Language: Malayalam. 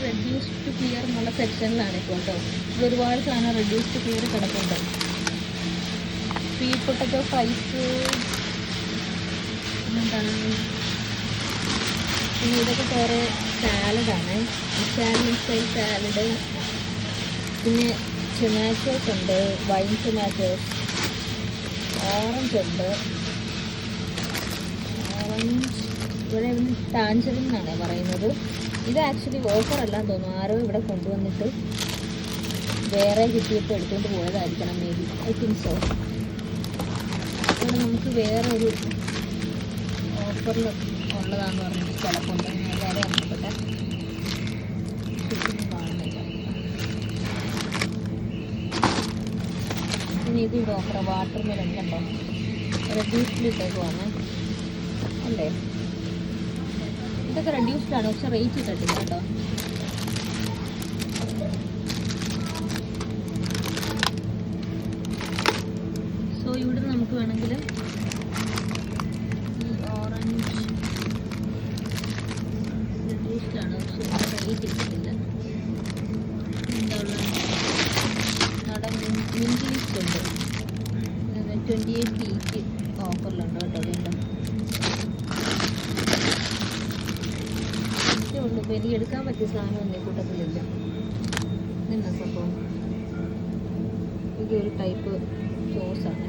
റെഡ്യൂസ് ടു ക്ലിയർ എന്നുള്ള സെക്ഷനിലാണ് ഇപ്പോൾ കേട്ടോ. ഇത് ഒരുപാട് സാധനം റെഡ്യൂസ് ടു ക്ലിയർ കിടക്കുന്നുണ്ട്. സ്വീറ്റ് പൊട്ടറ്റോ ഫ്രൈസ്, പിന്നെന്താണ്, പിന്നെ ഇതൊക്കെ കുറേ സാലഡാണ്. Italian style salad. പിന്നെ ടൊമാറ്റോസ് ഉണ്ട്, വൈൻ ടൊമാറ്റോസ്. ഓറഞ്ച് ഉണ്ട്. ഓറഞ്ച് ഇവിടെ ടാഞ്ചറിൻ എന്നാണ് പറയുന്നത്. ഇത് ആക്ച്വലി ഓഫറല്ലാന്ന് തോന്നുന്നു. ആരോ ഇവിടെ കൊണ്ടുവന്നിട്ട് വേറെ കിട്ടിയപ്പോൾ എടുത്തുകൊണ്ട് പോയതായിരിക്കണം, maybe. I think so. ഇവിടെ നമുക്ക് വേറെ ഒരു ഓഫറിൽ ഉള്ളതാണെന്ന് പറഞ്ഞിട്ട് ചിലപ്പോൾ വേറെ വന്നപ്പെട്ടെ കാണുന്നില്ല. പിന്നെ ഇത് ഓഫറ വാട്ടർ മെലൺ കണ്ടോ, റെഡ്യൂസ്ഡിട്ടൊക്കെ വന്ന് അല്ലേ. ഇതൊക്കെ റെഡ്യൂസ്ഡ് ആണ്, പക്ഷെ റേറ്റ് ഇട്ടിട്ടില്ല കേട്ടോ. സോ ഇവിടെ നമുക്ക് വേണമെങ്കിൽ ഈ ഓറഞ്ച് റെഡ്യൂസ്ഡ് ആണ്, പക്ഷെ റേറ്റ് ഇട്ടിട്ടില്ല. എന്താ ഉള്ളത്, നമ്മുടെ മിൻറ്റ് ലിസ്റ്റ് ഉണ്ട്. 28 പീക്ക് ഓഫറിലുണ്ട് കേട്ടോ. വീണ്ടും ഉള്ളൂ. ഇപ്പോൾ എനിക്ക് എടുക്കാൻ പറ്റിയ സാധനമൊന്നും കൂട്ടത്തിലില്ല. ഇതെന്നാ സംഭവം, ഇതൊരു ടൈപ്പ് സോസാണ്.